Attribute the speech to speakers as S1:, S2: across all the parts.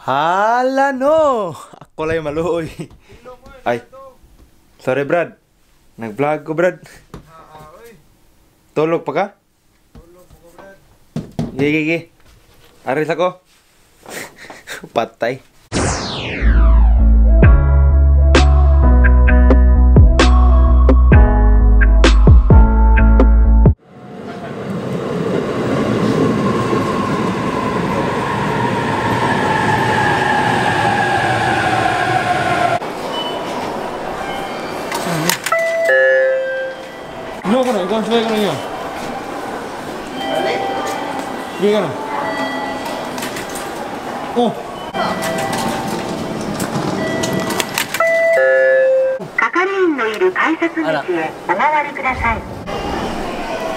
S1: Hala no! Ako lang yung maluoy. Ay. Sorry Brad. Nag-vlog ko Brad. Tulog pa ka?
S2: Tulog ko Brad.
S1: Gigi. Aris ako. Patay. No, ka na. Ikaw, sabay ka na niya. Gigi ka na. Oh!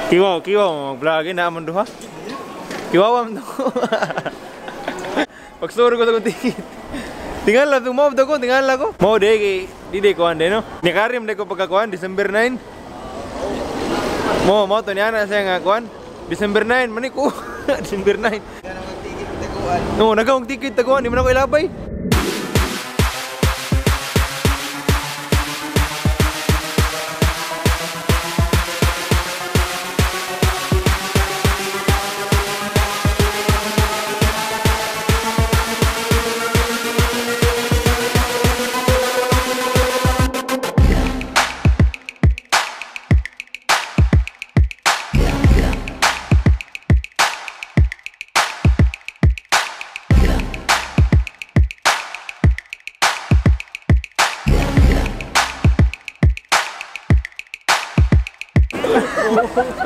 S1: Kiwaw, mag-vlogin na amon doha. Kiwaw mo to. Pagsuro ko sa kong tikit. Tinggal lang, tumawab ko, tinggal lang ko. Mau di ko ande no. Nikarim di ko pagkakuan, December 9. Mau to niya na siya nga kuan. December 9, mani ko. December 9. No, nagawang tikit taguan, di man ako ilabay.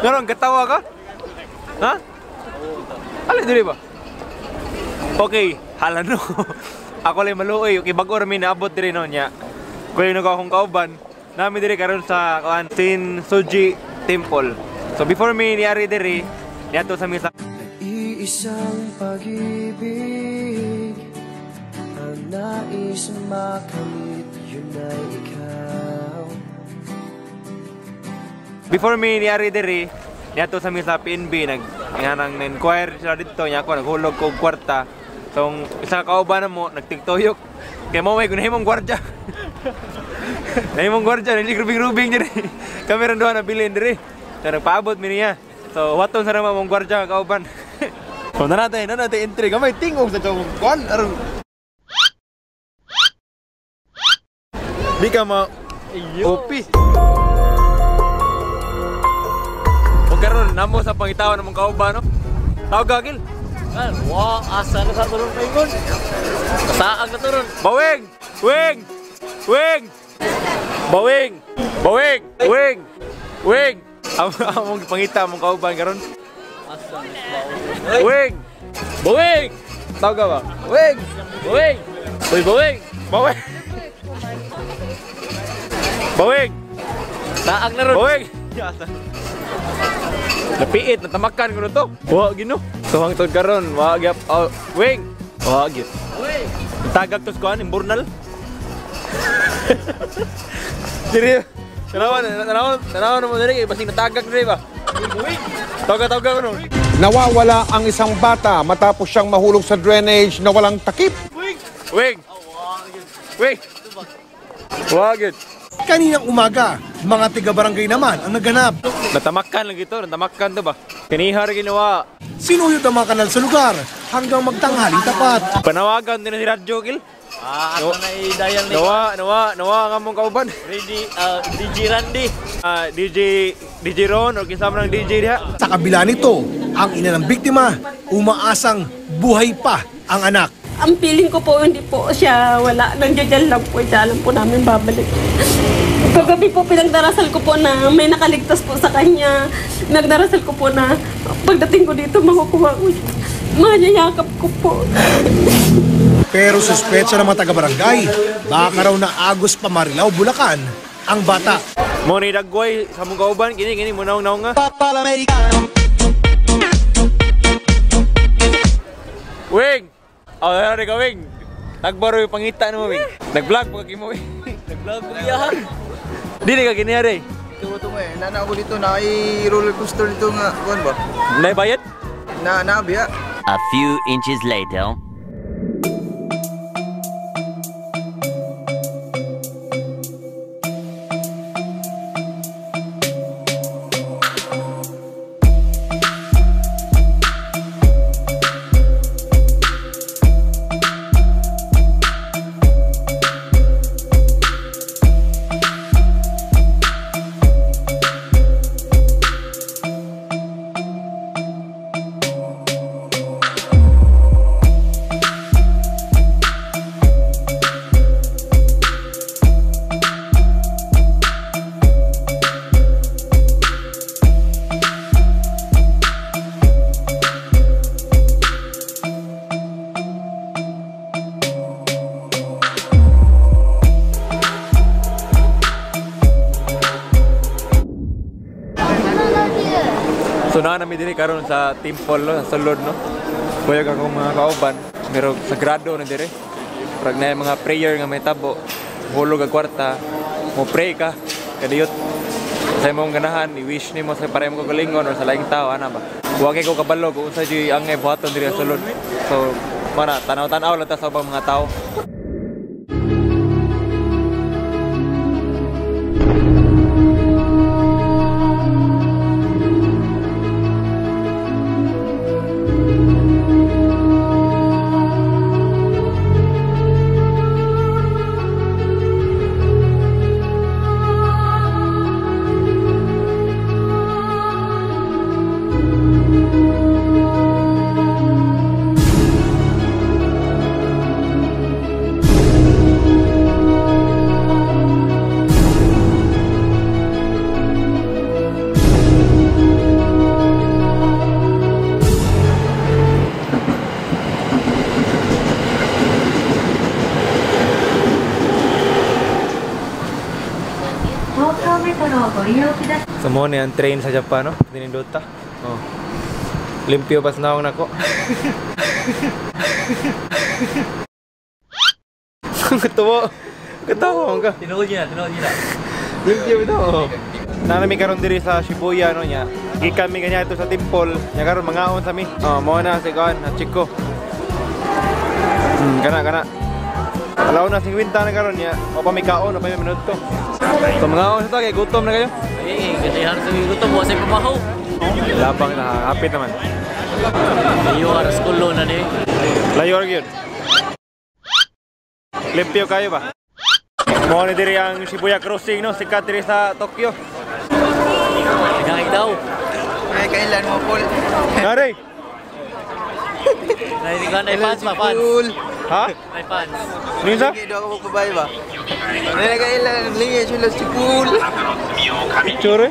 S1: Ganon, katawa ka? Ha? Alay dili ba? Okay, hala no. Ako lang maluoy, okay, bago rami naabot diri no nya. Kuya nung akong kauban, nami diri karon sa Tin Suji Temple. So before me niari diri, niadto sa misa.
S3: Iisang pag-ibig ang nais makamit, yun ay ikaw.
S1: Before me niari diri, niadto sa misa PNB nag-inquire sila dito nya ako naghulog ko kwarta. So isa ka kauban mo nagtiktoyok. Kay mo may gunahimong gwardiya. Nahimong gwardiya, nilig-rubing diri. Kami ron duha na bilin diri. So nagpaabot mi niya. So waton sa naman mong gwardiya kauban. So nanatay entry gamay tingog sa tong kuan aron. Di ka ma opi. Karon namo sa pangitaw namong kauban no. Tawag gagil.
S2: Wow, asa na sa turun pa yun? Saag na turun.
S1: Bawing! Wing! Wing! Bawing! Bawing! Wing! Wing! Among pangita mong kauban karon.
S2: Asa na.
S1: Wing! Bawing! Tawag ka ba? Wing!
S2: Bawing! Uy, bawing!
S1: Bawing! Bawing!
S2: Saag na ron.
S1: Bawing! Napiit, natamakan ko na to. Wag gino. Tuhang tod karon, wag gyap. Wing. Wag gyud.
S2: Wing.
S1: Tagag tos kuan imburnal. Diri. Tanawan mo diri basing natagag diri ba?
S2: Wing.
S1: Tawag no.
S4: Nawawala ang isang bata matapos siyang mahulog sa drainage na walang takip.
S2: Wing.
S1: Wing. Wing. Wag gyud.
S5: Kaninang umaga, mga tiga-barangay naman ang naganap.
S1: Natamakan lang ito, natamakan to ba? Kinihar ginawa.
S5: Sinuyod ang mga kanal sa lugar hanggang magtanghaling tapat.
S1: Panawagan din na si Radyo Gil.
S2: Ato na i-dial ni.
S1: Nawa nga mong kauban.
S2: Ready, DJ Randy.
S1: DJ Ron o kisama ng DJ diha.
S5: Sa kabila nito, ang ina ng biktima, umaasang buhay pa ang anak.
S6: Ang feeling ko po, hindi po siya wala. Nandiyan lang po, alam po namin babalik. Kagabi po pinagdarasal ko po na may nakaligtas po sa kanya. Nagdarasal ko po na pagdating ko dito, makukuha ko. Manyayakap ko po.
S5: Pero suspetsa ng mga taga-barangay, baka raw na Agos Pamarilaw, Bulacan, ang bata.
S1: Mo ni dagway sa mong kauban, gini mo naong nga. Wing! Ari ka Wing. Nagbaro yung pangita mo Wing. Nag-vlog pa kimo Wing.
S2: Nag-vlog mo Byaheng.
S1: Dili ka giniari.
S7: Ito nana ako dito na roller coaster dito nga kuan ba?
S1: Naibayad?
S7: Na biya.
S8: A few inches later.
S1: So na namin diri karon sa temple no, sa sulod no. Kuyog akong mga kauban, pero sagrado na diri. Prag na mga prayer nga may tabo. Hulog ang kwarta, mo pray ka kadiyot. Sa imong ganahan, i-wish nimo sa para imong kagalingon or sa laing tao ana ba. Wa kay ko kabalo kung unsa di ang buhaton diri sa sulod. So mana tanaw-tanaw lang ta sa ubang mga tao. So mo ni ang train sa Japan no, dinindota. Oh. Limpyo pas naong nako. Ketawa. Ketawa ka.
S2: Tinuod niya.
S1: Limpyo ito. Oh. Nanami karon diri sa Shibuya no nya. Gikan mi kanya ito sa temple. Nya karon mangaon sa mi. Oh, mo na si Kuan, na chiko. Kana. Alaw na 50 na karon nya. O pa mi kaon, o pa mi minuto. So mangaon sa kay gutom na kayo.
S2: Eh, ganahan sa gutom mo sa pamahaw.
S1: Labang na hapit naman.
S2: Layo aras kulo na ni.
S1: Layo ra gyud. Limpyo kayo ba? Mo ni diri ang Shibuya crossing no, sikat diri sa Tokyo.
S2: Nagangay daw.
S7: Ay, kailan mo, Paul?
S1: Nare.
S2: Nay fans ba fans?
S1: Ha?
S2: Nay fans.
S1: Nisa?
S7: Hindi ako magbabae ba? Ay, kailan linya sila si Paul.
S1: Picture.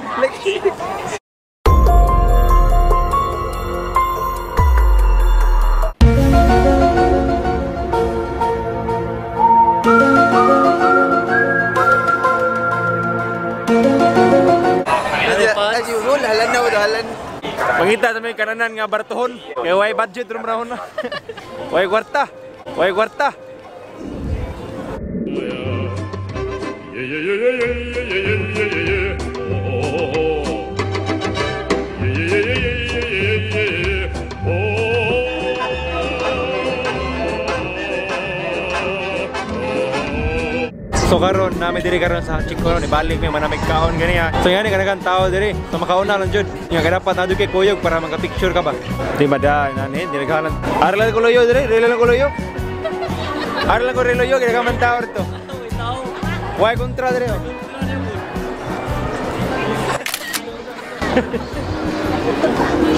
S7: As usual, halan na halan.
S1: Pangita sa may kananan nga bartuhon. Kaya way budget rum rahon na. Way kwarta. Way kwarta. So karon nami diri karon sa Chico ni balik may manamig kaon ganiya. So yan kanagan tao diri. So makaon na lang jud. Nga dapat na kay kuyog para magka-picture ka ba. Di mada nani diri kanan. Arlan ko loyo diri, relan ko loyo. Arlan ko reloyo kaya man tao rito. Why kontra diri.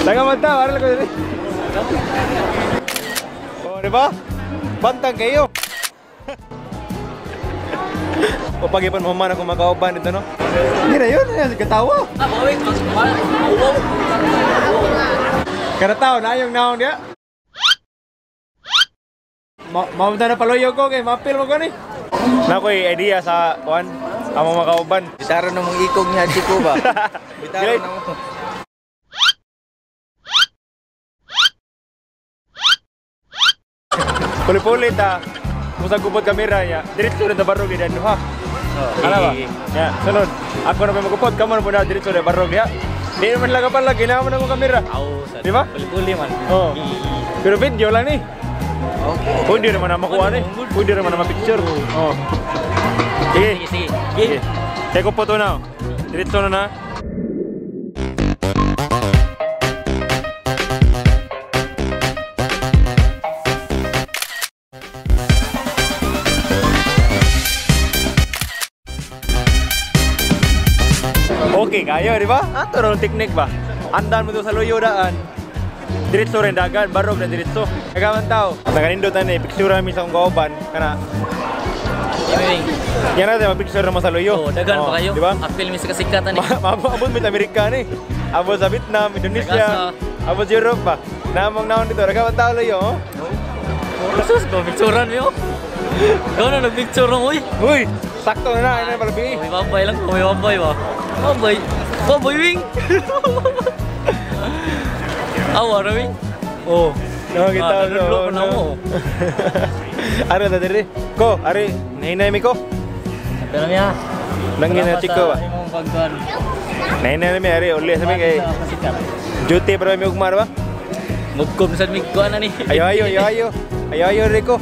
S1: Taga man tao, arlan ko diri. Oh, di ba? Bantang kayo. O pag-ipan mo man ako makauban ito, no? Hindi na yun, katawa.
S2: Bawik, uwaw.
S1: Karataw, naayong naong dia. Mamunta na paloyo ko, kay mapil mo ko ni. Nakoy idea sa kuan, among makauban.
S7: Bitaro na mong ikog niya, Chico ba? Bitaro na mo.
S1: Pulit-pulit Musag kupot kamera niya. Diretso na barog yan, ha? Ano ba? Ya, sunod. Ako na pa magkupot, kamo na po na diretso na barog ya. Hindi naman lang kapal lagi, naman ako kamera. Di ba?
S2: Puli-puli man.
S1: Oo. Pero video lang ni. Pwede naman na makuha eh. Pwede naman na ma-picture. Oh. Sige.
S2: Sige.
S1: Kaya ko po ito na. Diretso na. Okay kayo, di ba? Ato rin teknik ba? Andan mo ito sa loyo daan. Diretso rin dagan, barog na diretso. Kagaman tao. Naganindot na picture namin sa kong kauban. Kana. Yan natin, mag-picture naman sa loyo.
S2: Dagan pa kayo.
S1: Di ba?
S2: Apil mi sa kasikatan eh.
S1: Abot mo Amerika ni. Abot sa Vietnam, Indonesia. Abot sa Europe ba? Namang naon dito. Nagaman tao loyo, oh.
S2: Sus, picturean mo. Ikaw na nag-picture mo, uy.
S1: Uy, sakto na na. Ano palabi?
S2: May babay lang, may babay ba? Babay wing. Awa na wing.
S1: Oh, nakakita
S2: ko na mo.
S1: Ari na diri. Ko, ari, nahinay mi ko.
S2: Pero niya.
S1: Nangina chiko ba? Nahinay mi ari, uli sa mi kay. Duty pero mi ugmar ba?
S2: Mugkom sa mi ko ana ni.
S1: Ayo Rico.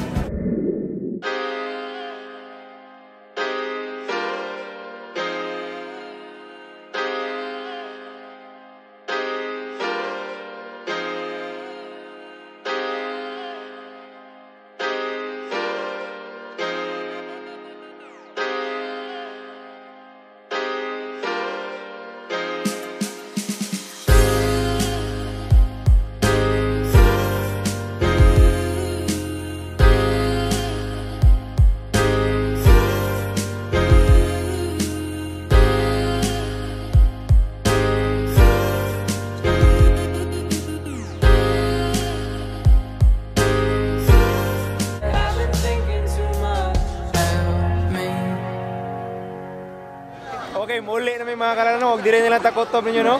S1: Okay, muli na may mga kalano. Huwag di rin nilang takotob ninyo, no?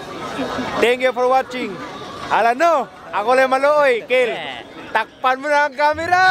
S1: Thank you for watching. Hala Nohhh, ako lang maluoy. Kel, takpan mo na ang camera!